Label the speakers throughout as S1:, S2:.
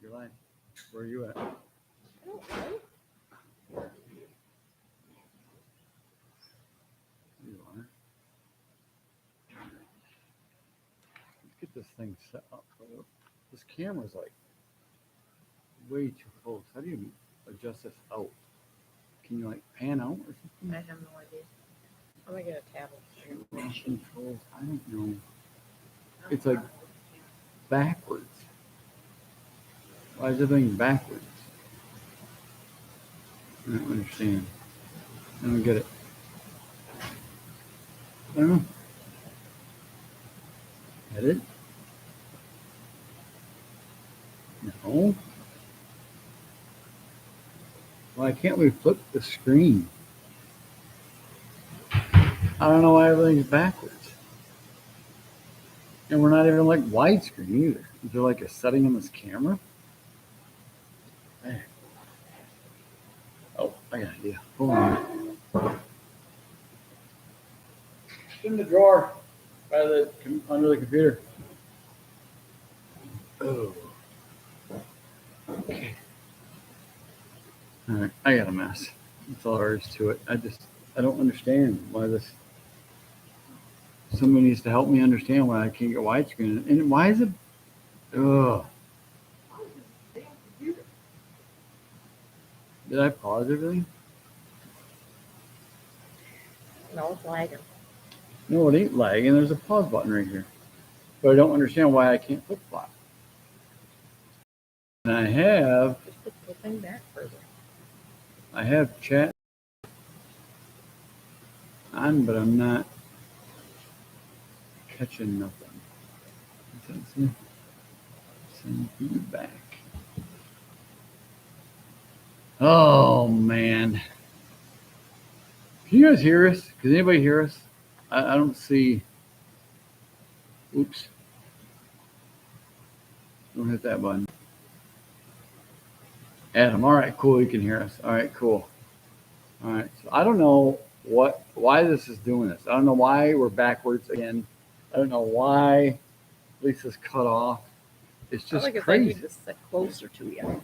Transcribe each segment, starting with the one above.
S1: You're lying. Where are you at?
S2: I don't know.
S1: You are. Let's get this thing set up. This camera's like way too close. How do you adjust this out? Can you like pan out or something?
S2: I have no idea. I'm gonna get a tablet.
S1: Controls. I don't know. It's like backwards. Why is everything backwards? I don't understand. I don't get it. I don't know. Edit? No. Why can't we flip the screen? I don't know why everything's backwards. And we're not even like widescreen either. Is there like a setting in this camera? Oh, I got an idea. Hold on. It's in the drawer by the under the computer. Oh. Okay. All right, I got a mess. That's all there is to it. I don't understand why this. Somebody needs to help me understand why I can't get widescreen. And why is it? Ugh. Did I pause everything?
S2: No, it's lagging.
S1: No, it ain't lagging. There's a pause button right here. But I don't understand why I can't flip flop. And I have
S2: Just put the thing back further.
S1: chat on, but I'm not catching nothing. Send feedback. Oh man. Can you guys hear us? Can anybody hear us? I don't see. Oops. Don't hit that button. Adam, all right, cool. You can hear us. All right, cool. All right. So I don't know why this is doing this. I don't know why we're backwards again. I don't know why Lisa's cut off. It's just
S2: I
S1: crazy.
S2: need to sit closer to you.
S1: All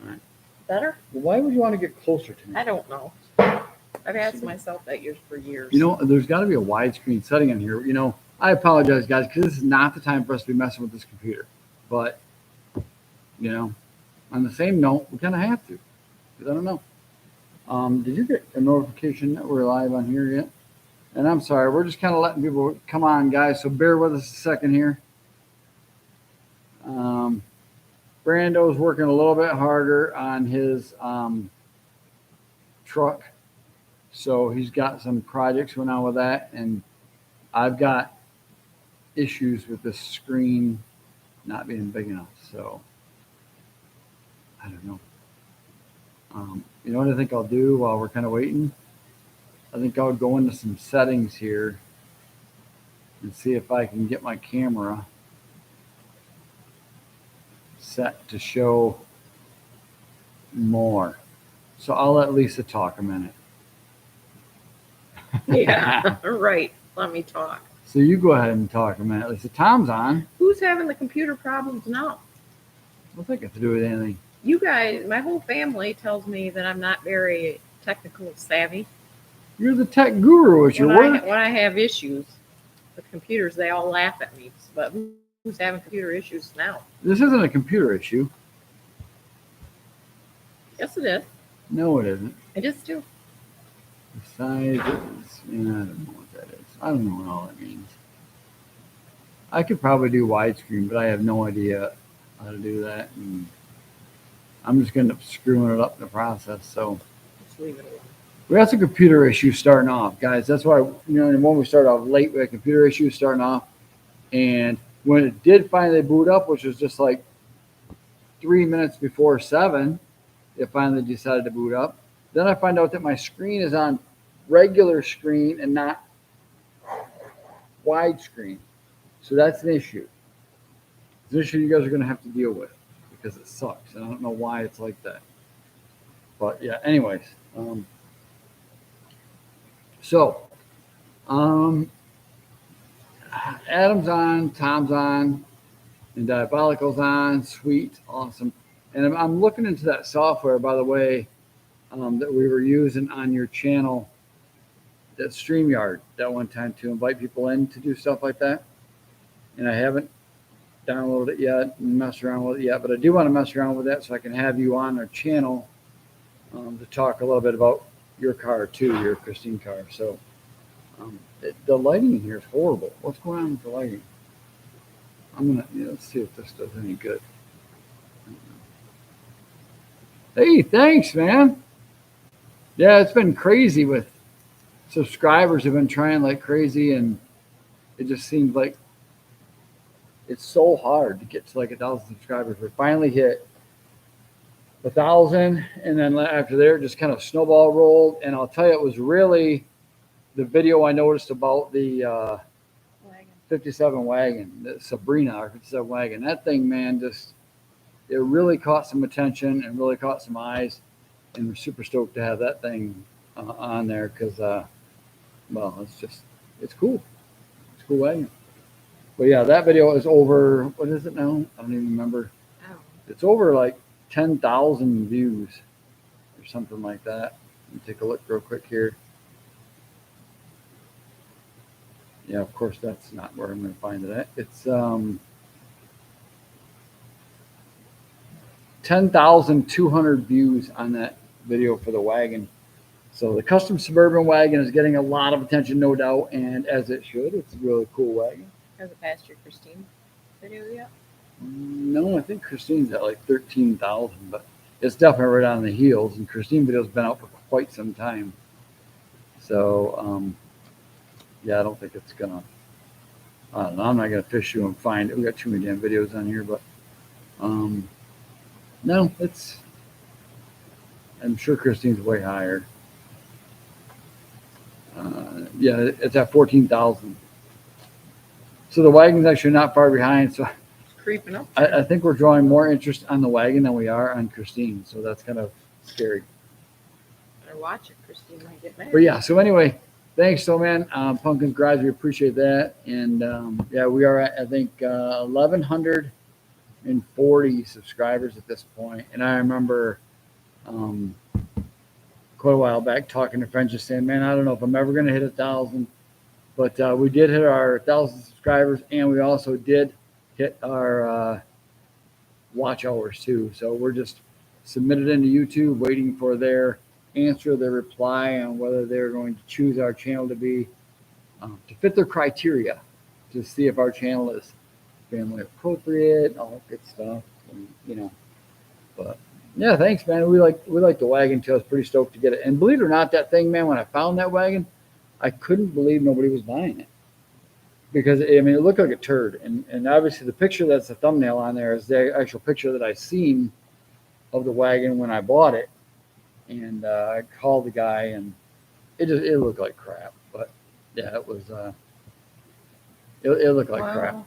S1: right.
S2: Better?
S1: Well, why would you want to get closer to me?
S2: I don't know. I've asked myself that for years.
S1: You know, there's got to be a widescreen setting in here. You know, I apologize, guys, because this is not the time for us to be messing with this computer. But, you know, on the same note, we kind of have to, because I don't know. Did you get a notification that we're live on here yet? And I'm sorry, we're just kind of letting people come on, guys. So bear with us a second here. Brando's working a little bit harder on his truck. So he's got some projects going on with that. And I've got issues with the screen not being big enough. So I don't know. You know what I think I'll do while we're kind of waiting? I think I'll go into some settings here and see if I can get my camera set to show more. So I'll let Lisa talk a minute.
S2: Yeah, right. Let me talk.
S1: So you go ahead and talk a minute. Lisa, Tom's on.
S2: Who's having the computer problems now?
S1: What's that got to do with anything?
S2: You guys, my whole family tells me that I'm not very technical savvy.
S1: You're the tech guru at your work.
S2: When I have issues with computers, they all laugh at me. But who's having computer issues now?
S1: This isn't a computer issue.
S2: Yes, it is.
S1: No, it isn't.
S2: It is too.
S1: The size is, I don't know what that is. I don't know what all that means. I could probably do widescreen, but I have no idea how to do that. And I'm just going to end up screwing it up in the process. So
S2: Just leave it alone.
S1: we got some computer issues starting off, guys. That's why, when we started off late, we had computer issues starting off. And when it did finally boot up, which was just like 3 minutes before 7, it finally decided to boot up. Then I find out that my screen is on regular screen and not widescreen. So that's an issue. It's an issue you guys are going to have to deal with because it sucks. And I don't know why it's like that. But yeah, anyways. Adam's on, Tom's on, and Diabolical's on. Sweet, awesome. And I'm looking into that software, by the way, that we were using on your channel, that StreamYard, that one time to invite people in to do stuff like that. And I haven't downloaded it yet and messed around with it yet, but I do want to mess around with that so I can have you on our channel to talk a little bit about your car too, your Christine car. So the lighting in here is horrible. What's going on with the lighting? Let's see if this does any good. Hey, thanks, man. Yeah, it's been crazy with subscribers have been trying like crazy, and it just seems like it's so hard to get to like 1,000 subscribers. We finally hit 1,000, and then after there, it just kind of snowball rolled. And I'll tell you, it was really the video I noticed about the 57 wagon, the Sabrina, our 57 wagon. That thing, man, it really caught some attention and really caught some eyes. And we're super stoked to have that thing on there because, well, it's cool. It's a cool wagon. But yeah, that video is over, what is it now? I don't even remember.
S2: Oh.
S1: It's over like 10,000 views or something like that. Let me take a look real quick here. Yeah, of course, that's not where I'm going to find it at. It's 10,200 views on that video for the wagon. So the custom Suburban wagon is getting a lot of attention, no doubt, and as it should. It's a really cool wagon.
S2: Has it passed your Christine video yet?
S1: No, I think Christine's at like 13,000, but it's definitely right on the heels. And Christine video's been out for quite some time. So, yeah, I don't think it's gonna. I don't know. I'm not gonna fish you and find it. We got too many damn videos on here, but no, I'm sure Christine's way higher. Yeah, it's at 14,000. So the wagon's actually not far behind. So
S2: It's creeping up.
S1: I think we're drawing more interest on the wagon than we are on Christine. So that's kind of scary.
S2: Better watch it. Christine might get mad.
S1: But yeah, so anyway, thanks, so man. Pumpkins Garage, we appreciate that. And yeah, we are at, I think, 1,140 subscribers at this point. And I remember quite a while back talking to friends just saying, man, I don't know if I'm ever going to hit 1,000. But we did hit our 1,000 subscribers, and we also did hit our watch hours too. So we're just submitted into YouTube, waiting for their answer, their reply on whether they're going to choose our channel to be to fit their criteria, to see if our channel is family appropriate, all that good stuff. And, but yeah, thanks, man. We like the wagon too. I was pretty stoked to get it. And believe it or not, that thing, man, when I found that wagon, I couldn't believe nobody was buying it, because I mean, it looked like a turd. And obviously the picture that's the thumbnail on there is the actual picture that I seen of the wagon when I bought it. And I called the guy, and it looked like crap. But yeah, it was it looked like crap.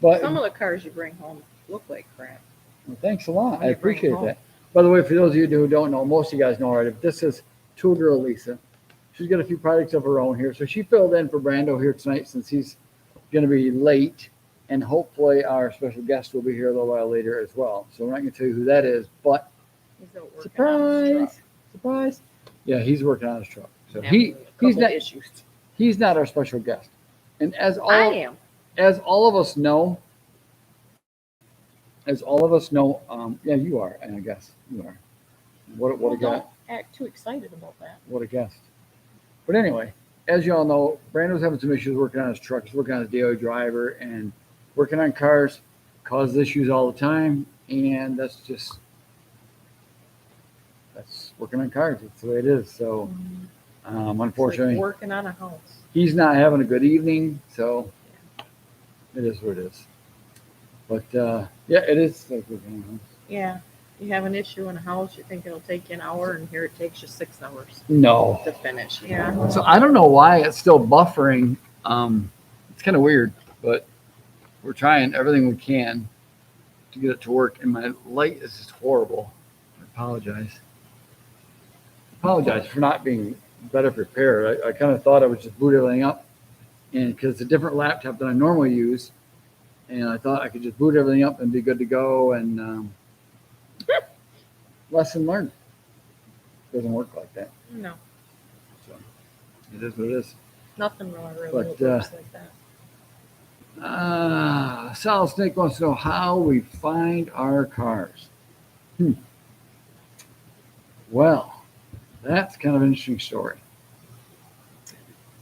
S1: But
S2: Some of the cars you bring home look like crap.
S1: well, thanks a lot.
S2: When
S1: I
S2: you bring it
S1: appreciate
S2: home.
S1: that. By the way, for those of you who don't know, most of you guys know already, but this is Tool Girl Lisa. She's got a few projects of her own here. So she filled in for Brando here tonight since he's going to be late. And hopefully our special guest will be here a little while later as well. So we're not going to tell you who that is, but
S2: He's out working on his truck.
S1: surprise. Yeah, he's working on his truck. So
S2: Having a
S1: he's
S2: couple
S1: not
S2: issues.
S1: he's not our special guest. And
S2: I am.
S1: as all of us know, yeah, you are, and I guess you are. What a
S2: Well,
S1: guest.
S2: don't act too excited about that.
S1: What a guest. But anyway, as you all know, Brando's having some issues working on his truck. He's working on his daily driver, and working on cars causes issues all the time. And that's working on cars. That's the way it is. So unfortunately,
S2: It's like working on a house.
S1: he's not having a good evening. So it is what it is. But yeah, it is like working on a house.
S2: Yeah. You have an issue in a house, you think it'll take you an hour, and here it takes you 6 hours
S1: No.
S2: to finish. Yeah.
S1: So I don't know why it's still buffering. It's kind of weird, but we're trying everything we can to get it to work. And my light is just horrible. I apologize for not being better prepared. I kind of thought I would just boot everything up, and because it's a different laptop than I normally use, and I thought I could just boot everything up and be good to go. And lesson learned. Doesn't work like that.
S2: No,
S1: So it is what it is.
S2: nothing really
S1: But,
S2: works like that.
S1: Solid Snake wants to know how we find our cars. Well, that's kind of an interesting story.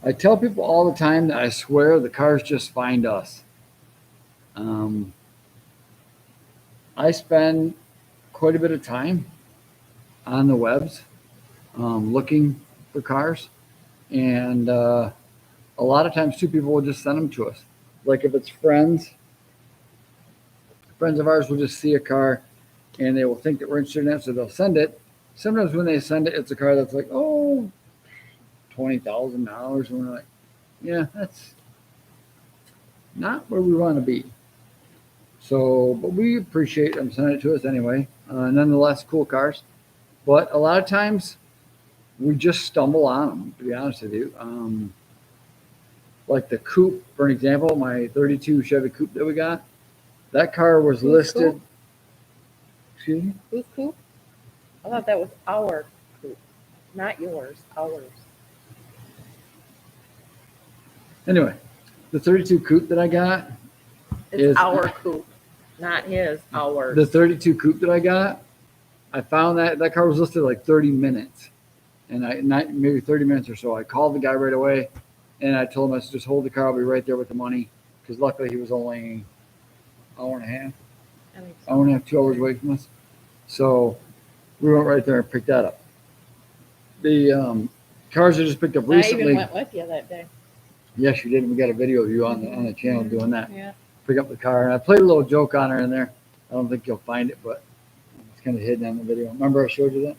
S1: I tell people all the time that I swear the cars just find us. I spend quite a bit of time on the webs looking for cars, and a lot of times too, people will just send them to us. Like if it's friends of ours will just see a car and they will think that we're interested in it, so they'll send it. Sometimes when they send it, it's a car that's like, oh, $20,000, and we're like, yeah, that's not where we want to be. So, but we appreciate them sending it to us anyway. Nonetheless, cool cars. But a lot of times we just stumble on them, to be honest with you. Like the coupe, for an example, my 32 Chevy coupe that we got, that car was
S2: Whose
S1: listed.
S2: coupe?
S1: Excuse me?
S2: Whose coupe? I thought that was our coupe, not yours, ours.
S1: Anyway, the 32 coupe that I got,
S2: It's
S1: Is-
S2: our coupe, not his, ours.
S1: the 32 coupe that I got, I found that car was listed like 30 minutes. And maybe 30 minutes or so. I called the guy right away and I told him, I said, just hold the car. I'll be right there with the money. Because luckily he was only an hour and a half,
S2: I think so.
S1: hour and a half, 2 hours away from us. So we went right there and picked that up. The cars I just picked up
S2: I
S1: recently.
S2: even went with you that day.
S1: Yes, you did. We got a video of you on the channel doing that.
S2: Yeah.
S1: Pick up the car. And I played a little joke on her in there. I don't think you'll find it, but it's kind of hidden on the video. Remember I showed you that?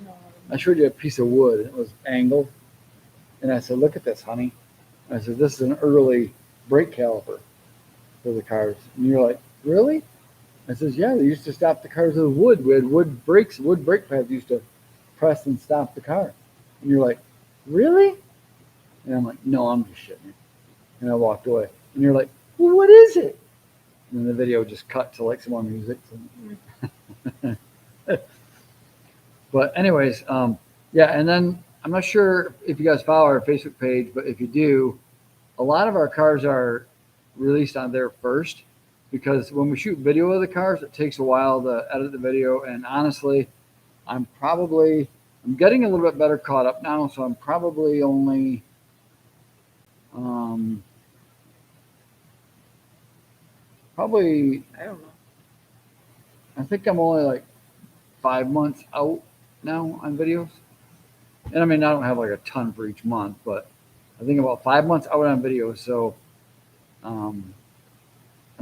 S2: No,
S1: I showed you a piece of wood. It was angled. And I said, look at this, honey. I said, this is an early brake caliper for the cars. And you're like, really? I says, yeah, they used to stop the cars with wood. We had wood brakes, wood brake pads used to press and stop the car. And you're like, really? And I'm like, no, I'm just shitting you. And I walked away. And you're like, well, what is it? And then the video just cut to like some more music. But anyways, yeah, and then I'm not sure if you guys follow our Facebook page, but if you do, a lot of our cars are released on there first because when we shoot video of the cars, it takes a while to edit the video. And honestly, I'm getting a little bit better caught up now, so I'm probably only
S2: I don't know.
S1: I think I'm only like 5 months out now on videos. And I mean, I don't have like a ton for each month, but I think about 5 months out on videos. So I'm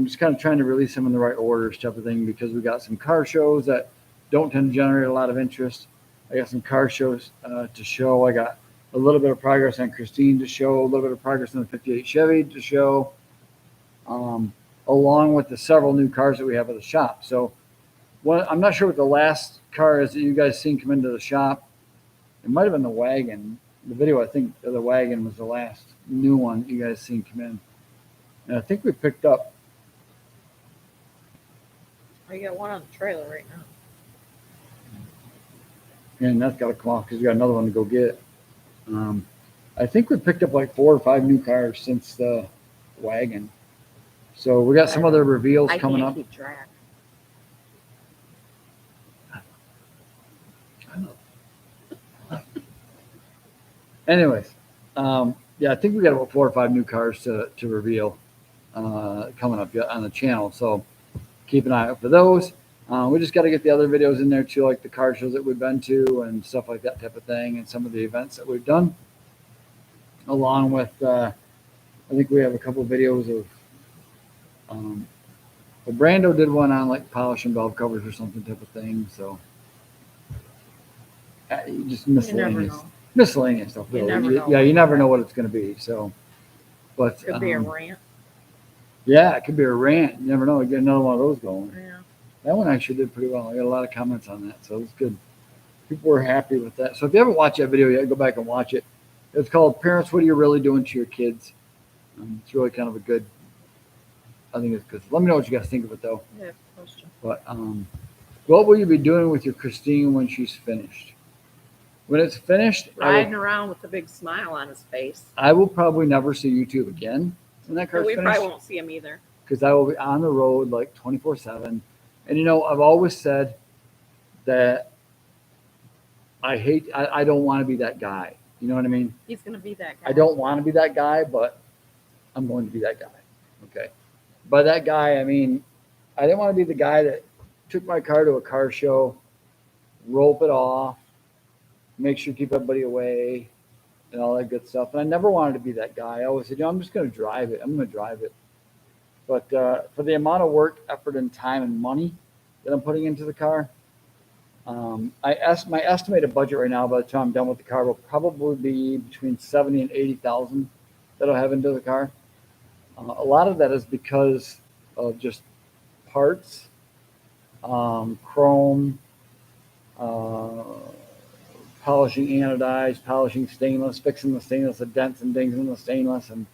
S1: just kind of trying to release them in the right orders type of thing because we got some car shows that don't tend to generate a lot of interest. I got some car shows to show. I got a little bit of progress on Christine to show, a little bit of progress on the 58 Chevy to show, along with the several new cars that we have at the shop. So I'm not sure what the last car is that you guys seen come into the shop. It might have been the wagon. The video, I think the wagon was the last new one you guys seen come in. And I think we picked up.
S2: I got one on the trailer right now.
S1: And that's got to come off because we got another one to go get. I think we picked up like 4 or 5 new cars since the wagon. So we got some other reveals
S2: I
S1: coming
S2: can't
S1: up.
S2: keep track.
S1: Anyways, yeah, I think we got about 4 or 5 new cars to reveal coming up on the channel. So keep an eye out for those. We just got to get the other videos in there too, like the car shows that we've been to and stuff like that type of thing, and some of the events that we've done. Along with, I think we have a couple of videos of. Well, Brando did one on like polishing valve covers or something type of thing. So just miscellaneous.
S2: know.
S1: Miscellaneous stuff.
S2: You
S1: really.
S2: never know.
S1: Yeah, you never know what it's going to be. So, but
S2: Could be a rant.
S1: yeah, it could be a rant. You never know. You get another one of those going.
S2: Yeah.
S1: That one actually did pretty well. I got a lot of comments on that, so it was good. People were happy with that. So if you haven't watched that video yet, go back and watch it. It's called "Parents, What Are You Really Doing to Your Kids?" It's really kind of a good. I think it's good. Let me know what you guys think of it, though.
S2: Yeah, question.
S1: But What will you be doing with your Christine when she's finished? When it's finished,
S2: Riding around with a big smile on his face.
S1: I will probably never see YouTube again when that
S2: And
S1: car's
S2: we
S1: finished,
S2: probably won't see him either.
S1: because I will be on the road like 24/7. And I've always said that I don't want to be that guy. You know what I mean?
S2: He's going to be that guy.
S1: I don't want to be that guy, but I'm going to be that guy. Okay. By that guy, I mean, I didn't want to be the guy that took my car to a car show, rope it off, make sure to keep everybody away, and all that good stuff. And I never wanted to be that guy. I always said, I'm just going to drive it. I'm going to drive it. But for the amount of work, effort, and time and money that I'm putting into the car, my estimated budget right now, by the time I'm done with the car, will probably be between 70 and 80,000 that I'll have into the car. A lot of that is because of just parts, chrome, polishing anodized, polishing stainless, fixing the stainless, the dents and dings in the stainless, and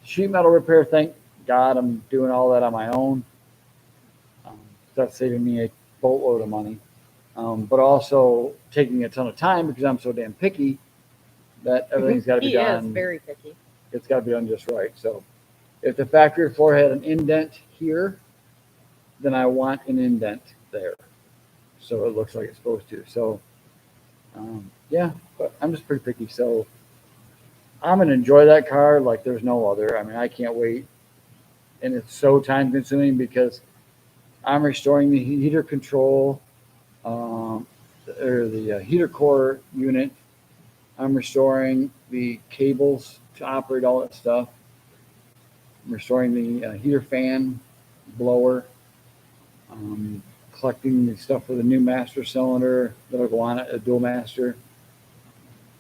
S1: sheet metal repair. Thank God I'm doing all that on my own. That's saving me a boatload of money. But also taking a ton of time because I'm so damn picky that everything's got to be
S2: He
S1: done.
S2: is very picky.
S1: It's got to be done just right. So if the factory floor had an indent here, then I want an indent there, so it looks like it's supposed to. So yeah, but I'm just pretty picky. So I'm gonna enjoy that car like there's no other. I mean, I can't wait, and it's so time consuming because I'm restoring the heater control, or the heater core unit. I'm restoring the cables to operate all that stuff. I'm restoring the heater fan, blower, collecting the stuff for the new master cylinder that'll go on it, a dual master,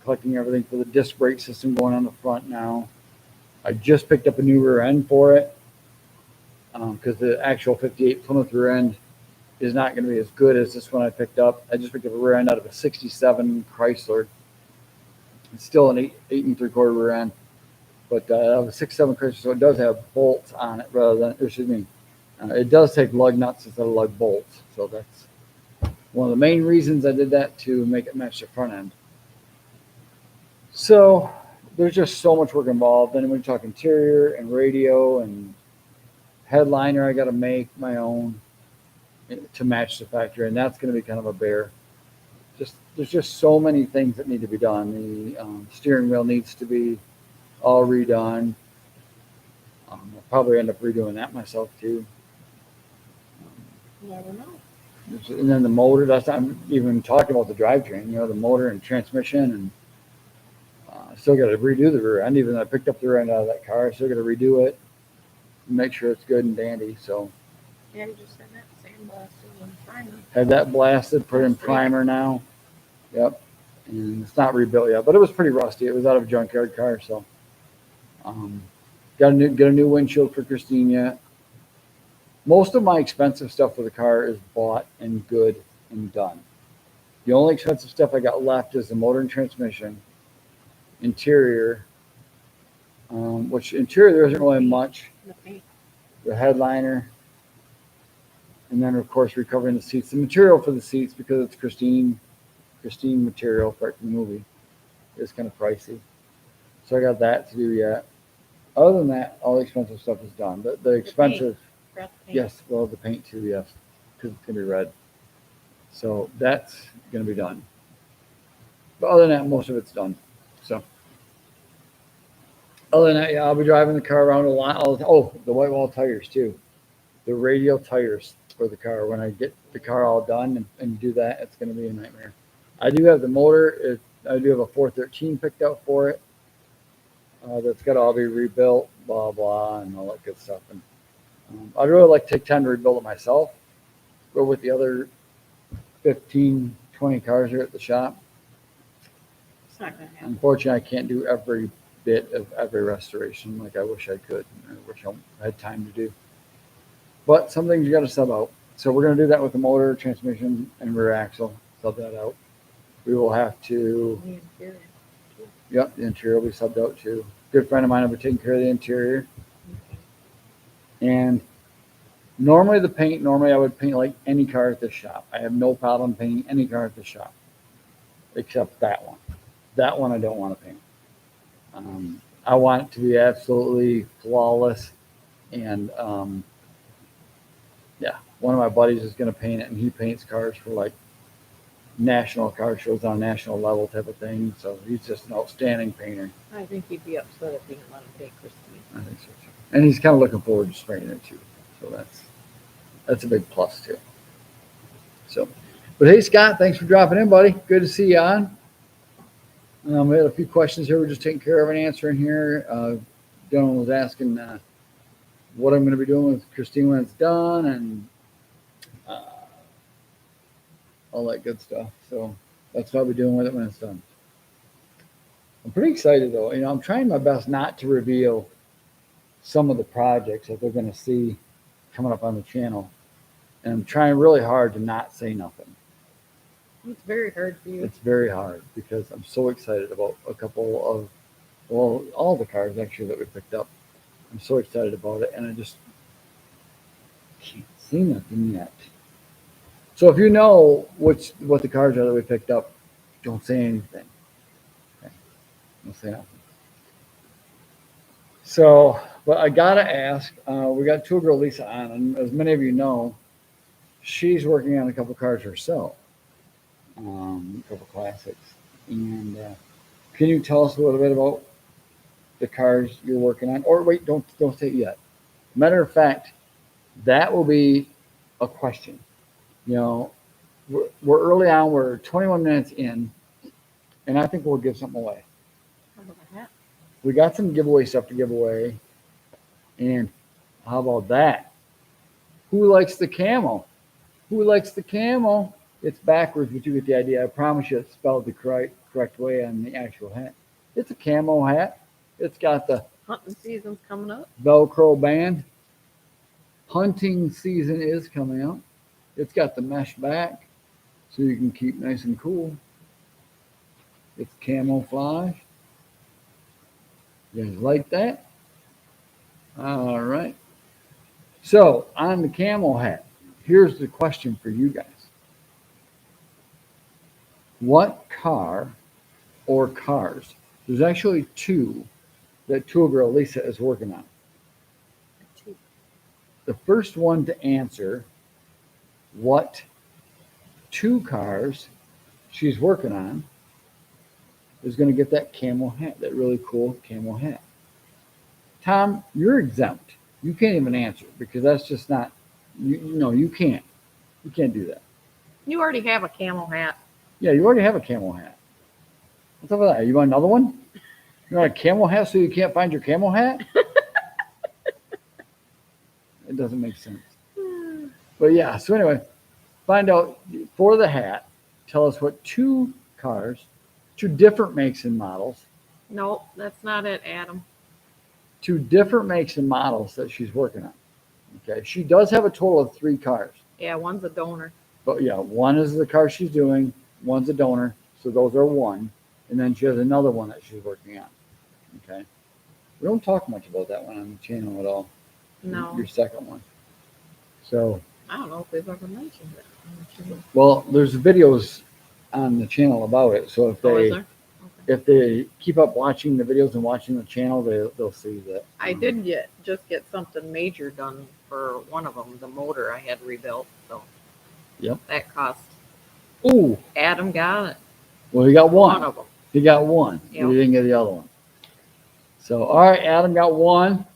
S1: collecting everything for the disc brake system going on the front now. I just picked up a new rear end for it because the actual 58 Plymouth rear end is not going to be as good as this one I picked up. I just picked up a rear end out of a 67 Chrysler. It's still an 8 3/4 rear end, but I have a 67 Chrysler, so it does have bolts on it rather than, excuse me, it does take lug nuts instead of lug bolts. So that's one of the main reasons I did that, to make it match the front end. So there's just so much work involved. Then when we talk interior and radio and headliner, I got to make my own to match the factory, and that's going to be kind of a bear. There's just so many things that need to be done. The steering wheel needs to be all redone. I'll probably end up redoing that myself too.
S2: You never know.
S1: And then the motor, that's not even talking about the drivetrain, the motor and transmission, and still got to redo the rear end. Even though I picked up the rear end out of that car, I still got to redo it and make sure it's good and dandy. So
S2: Yeah, you just said that. Sandblasted and primer.
S1: had that blasted, put in primer now. Yep. And it's not rebuilt yet, but it was pretty rusty. It was out of a junkyard car, so get a new windshield for Christine yet. Most of my expensive stuff for the car is bought and good and done. The only expensive stuff I got left is the motor and transmission, interior, which interior there isn't really much,
S2: The paint.
S1: the headliner, and then of course recovering the seats. The material for the seats, because it's Christine material for the movie, is kind of pricey. So I got that to do yet. Other than that, all the expensive stuff is done. The expensive,
S2: Forgot the paint.
S1: yes, well, the paint too, yes, because it's gonna be red. So that's gonna be done. But other than that, most of it's done. So other than that, yeah, I'll be driving the car around a lot. Oh, the white wall tires too. The radial tires for the car. When I get the car all done and do that, it's gonna be a nightmare. I do have the motor. I do have a 413 picked out for it. That's got to all be rebuilt, blah, blah, and all that good stuff. And I'd really like to take time to rebuild it myself. Go with the other 15, 20 cars here at the shop.
S2: It's not going to happen.
S1: Unfortunately, I can't do every bit of every restoration like I wish I could. I wish I had time to do. But some things you got to sub out. So we're going to do that with the motor, transmission, and rear axle. Sub that out. We will have to,
S2: The interior.
S1: yep, the interior will be subbed out too. Good friend of mine will be taking care of the interior.
S2: Okay.
S1: And Normally I would paint like any car at the shop. I have no problem painting any car at the shop, except that one. That one I don't want to paint. I want it to be absolutely flawless. And yeah, one of my buddies is going to paint it, and he paints cars for like national car shows on a national level type of thing. So he's just an outstanding painter.
S2: I think he'd be upset if he didn't let him paint Christine.
S1: I think so too. And he's kind of looking forward to spraying it too. So that's a big plus too. So, but hey, Scott, thanks for dropping in, buddy. Good to see you on. We had a few questions here. We're just taking care of and answering here. Gentleman was asking what I'm going to be doing with Christine when it's done, and all that good stuff. So that's what I'll be doing with it when it's done. I'm pretty excited though. You know, I'm trying my best not to reveal some of the projects that they're going to see coming up on the channel. And I'm trying really hard to not say nothing.
S2: It's very hard for you.
S1: It's very hard because I'm so excited about a couple of, well, all the cars actually that we picked up. I'm so excited about it, and I just can't say nothing yet. So if you know what the cars are that we picked up, don't say anything. Okay? Don't say nothing. So, but I gotta ask. We got Tool Girl Lisa on, and as many of you know, she's working on a couple cars herself, a couple classics. And can you tell us a little bit about the cars you're working on? Or wait, don't say it yet. Matter of fact, that will be a question. You know, we're early on. We're 21 minutes in, and I think we'll give something away.
S2: How about that?
S1: We got some giveaway stuff to give away. And how about that? Who likes the camel? Who likes the camel? It's backwards, but you get the idea. I promise you it's spelled the correct way on the actual hat. It's a camo hat. It's got the
S2: Hunting season's coming up.
S1: Velcro band. Hunting season is coming up. It's got the mesh back, so you can keep nice and cool. It's camouflage. You guys like that? All right. So on the camel hat, here's the question for you guys. What car or cars? There's actually two that Tool Girl Lisa is working on. The first one to answer what two cars she's working on is going to get that camel hat, that really cool camel hat. Tom, you're exempt. You can't even answer because that's just not, you can't. You can't do that.
S2: You already have a camel hat.
S1: Yeah, you already have a camel hat. What's up with that? You want another one? You want a camel hat so you can't find your camel hat? It doesn't make sense. But yeah, so anyway, find out for the hat. Tell us what two cars, two different makes and models,
S2: No, that's not it, Adam.
S1: two different makes and models that she's working on. Okay, she does have a total of 3 cars.
S2: Yeah, one's a donor.
S1: But yeah, one is the car she's doing, one's a donor, so those are one, and then she has another one that she's working on. Okay, we don't talk much about that one on the channel at all.
S2: No.
S1: Your second one. So,
S2: I don't know if we've ever mentioned it.
S1: well, there's videos on the channel about it. So if
S2: Oh, is
S1: they
S2: there? Okay.
S1: if they keep up watching the videos and watching the channel, they'll see that.
S2: I did just get something major done for one of them, the motor I had rebuilt. So
S1: Yep.
S2: that cost.
S1: Ooh,
S2: Adam got it.
S1: well, he got
S2: One
S1: one.
S2: of them.
S1: He got one.
S2: Yep.
S1: He didn't get the other one. So, all right, Adam got one.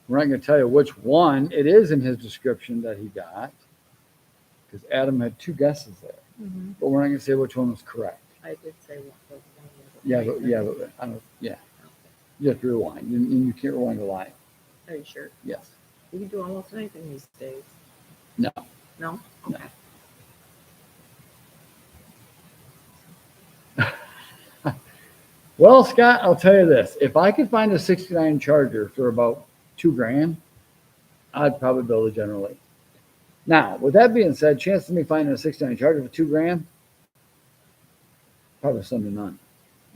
S1: We're not going to tell you which one it is in his description that he got, because Adam had 2 guesses there.
S2: Mm-hmm.
S1: But we're not going to say which one was correct.
S2: I did say one was
S1: Yeah, but I don't. Yeah,
S2: Okay.
S1: you have to rewind, and you can't rewind the line.
S2: Are you sure?
S1: Yes.
S2: You can do almost anything these days.
S1: No.
S2: No?
S1: No.
S2: Okay.
S1: Well, Scott, I'll tell you this: if I could find a '69 Charger for about $2,000, I'd probably build a General Lee. Now, with that being said, chances of me finding a '69 Charger for $2,000, probably slim to none.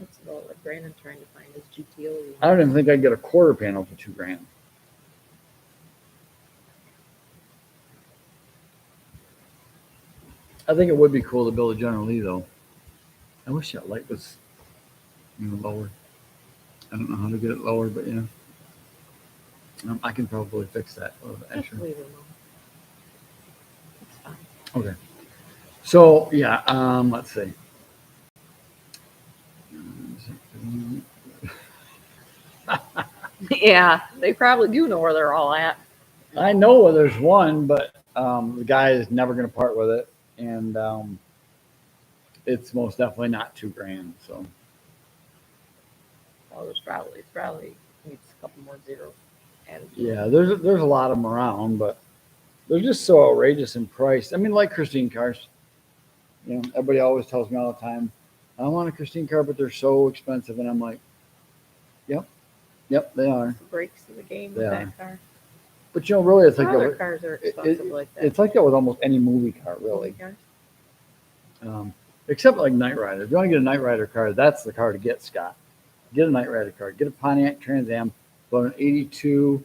S2: That's about like Brandon trying to find his GTO.
S1: I don't even think I'd get a quarter panel for $2,000. I think it would be cool to build a General Lee though. I wish that light was lower. I don't know how to get it lower, but I can probably fix that a little bit
S2: Just
S1: extra.
S2: leave it alone. It's fine.
S1: Okay. So yeah, let's see.
S2: Yeah, they probably do know where they're all at.
S1: I know where there's one, but the guy is never going to part with it, and it's most definitely not $2,000. So
S2: Oh, it's probably needs a couple more zeros. And
S1: yeah, there's a lot of them around, but they're just so outrageous in price. I mean, like Christine cars. Everybody always tells me all the time, I want a Christine car, but they're so expensive, and I'm like, yep, yep, they are.
S2: breaks in the game
S1: They
S2: with
S1: are.
S2: that car.
S1: But really, it's like
S2: Other
S1: that.
S2: cars are
S1: It,
S2: expensive
S1: it,
S2: like that.
S1: it's like that with almost any movie car, really.
S2: Cars.
S1: Except like Knight Rider. If you want to get a Knight Rider car, that's the car to get, Scott. Get a Knight Rider car. Get a Pontiac Trans Am, but an 83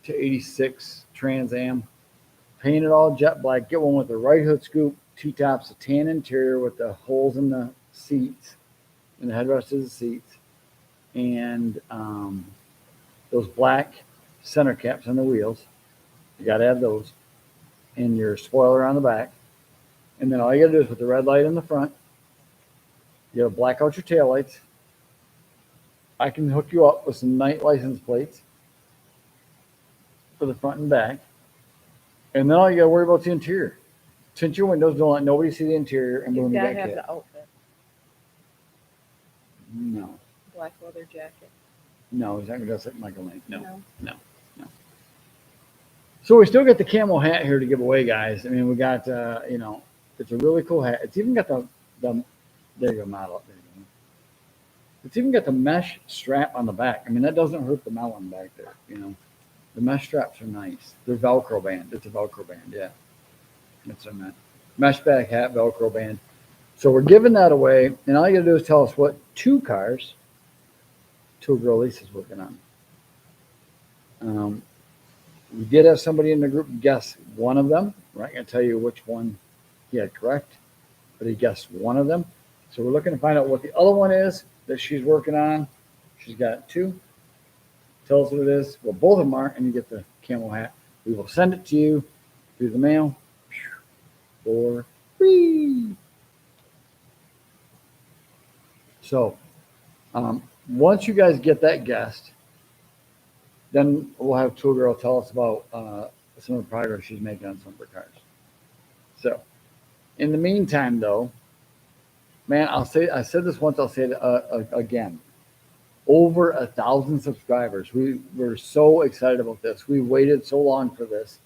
S1: to 86 Trans Am. Paint it all jet black. Get one with the right hood scoop, two tops, a tan interior with the holes in the seats, in the headrest of the seats, and those black center caps on the wheels. You got to have those. And your spoiler on the back. And then all you got to do is put the red light in the front. You gotta black out your taillights. I can hook you up with some night license plates for the front and back. And then all you gotta worry about the interior. Tint your windows, don't let nobody see the interior, and
S2: You
S1: boom, you
S2: gotta
S1: got
S2: have
S1: kit.
S2: the outfit.
S1: No,
S2: Black leather jacket.
S1: no, he's not gonna dress like Michael Lane. No.
S2: No.
S1: So we still got the camel hat here to give away, guys. I mean, we got it's a really cool hat. It's even got the there you go, model. There you go. It's even got the mesh strap on the back. I mean, that doesn't hurt the melon back there. The mesh straps are nice. They're Velcro band. It's a Velcro band, yeah. That's what I meant. Mesh back hat, Velcro band. So we're giving that away, and all you gotta do is tell us what two cars Tool Girl Lisa's working on. We did have somebody in the group guess one of them. We're not gonna tell you which one he had correct, but he guessed one of them. So we're looking to find out what the other one is that she's working on. She's got two. Tell us what it is. Well, both of them are, and you get the camel hat. We will send it to you through the mail for free. So once you guys get that guessed, then we'll have Tool Girl tell us about some of the progress she's making on some of her cars. So in the meantime, though, man, I said this once, I'll say it again. Over 1,000 subscribers. We're so excited about this. We waited so long for this.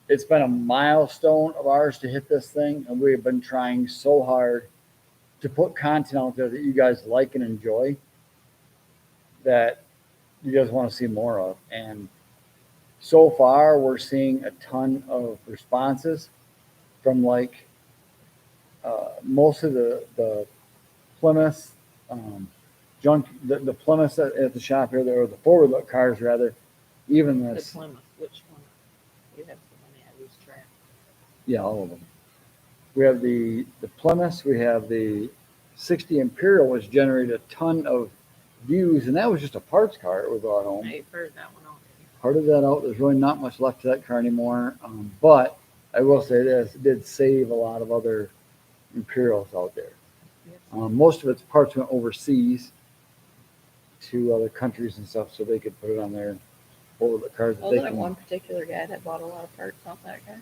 S1: It's been a milestone of ours to hit this thing, and we have been trying so hard to put content out there that you guys like and enjoy, that you guys want to see more of. And so far, we're seeing a ton of responses from most of the Plymouth junk, the Plymouth at the shop here, or the forward look cars rather. Even
S2: The
S1: this,
S2: Plymouth. Which one? You have so many. I lose track.
S1: yeah, all of them. We have the Plymouth. We have the 60 Imperial, which generated a ton of views, and that was just a parts car it was brought home.
S2: I've heard that one already.
S1: Parted that out. There's really not much left to that car anymore. But I will say this: it did save a lot of other Imperials out there.
S2: Yes.
S1: Most of its parts went overseas to other countries and stuff, so they could put it on their forward cars. That
S2: Oh,
S1: they
S2: that
S1: can,
S2: one particular guy that bought a lot of parts off that guy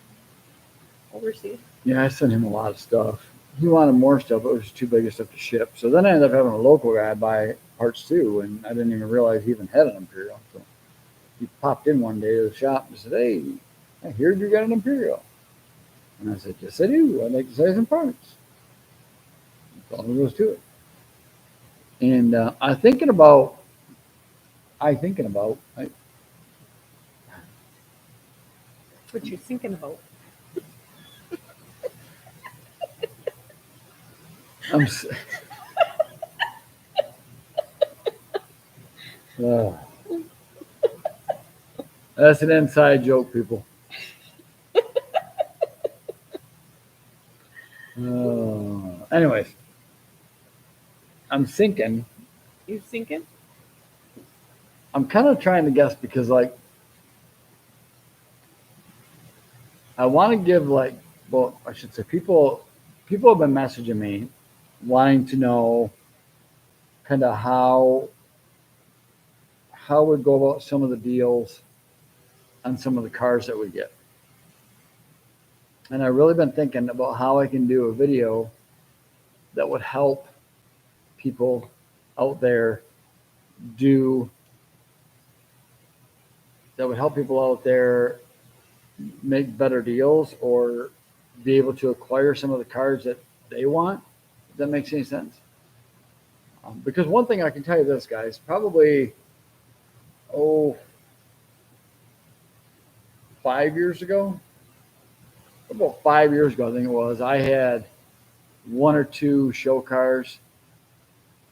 S2: overseas.
S1: Yeah, I sent him a lot of stuff. He wanted more stuff, but it was too big of stuff to ship. So then I ended up having a local guy buy parts too, and I didn't even realize he even had an Imperial. So he popped in one day to the shop and said, "Hey, I heard you got an Imperial." And I said, "Yes, I do. I'd like to sell some parts." That's all there goes to it. And I'm thinking about,
S2: What you thinking about?
S1: I'm, s- uh, that's an inside joke, people. Anyways, I'm thinking,
S2: You thinking?
S1: I'm kind of trying to guess because like I want to give like, well, I should say people have been messaging me wanting to know kind of how we go about some of the deals on some of the cars that we get. And I've really been thinking about how I can do a video that would help people out there do that would help people out there make better deals or be able to acquire some of the cars that they want. If that makes any sense. Because one thing I can tell you this, guys, probably, oh, 5 years ago, about 5 years ago, I think it was, I had one or two show cars.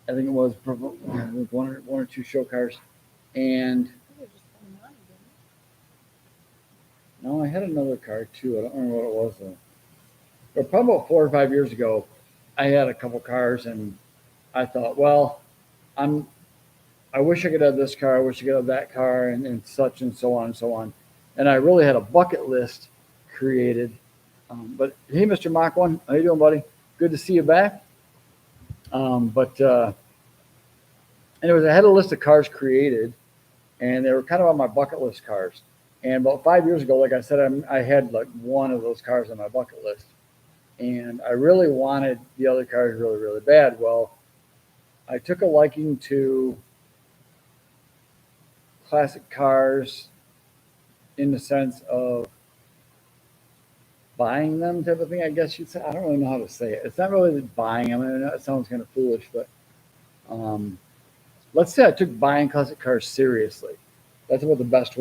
S1: I think it was one or two show cars. And no, I had another car too. I don't remember what it was though. But probably about 4 or 5 years ago, I had a couple cars and I thought, well, I wish I could have this car, I wish I could have that car, and such and so on and so on. And I really had a bucket list created. But hey, Mr. Mach 1, how you doing, buddy? Good to see you back. Anyways, I had a list of cars created, and they were kind of on my bucket list cars. And about 5 years ago, like I said, I had like one of those cars on my bucket list, and I really wanted the other cars really, really bad. Well, I took a liking to classic cars in the sense of buying them type of thing, I guess you'd say. I don't really know how to say it. It's not really buying them. I know it sounds kind of foolish, but let's say I took buying classic cars seriously. That's about the best way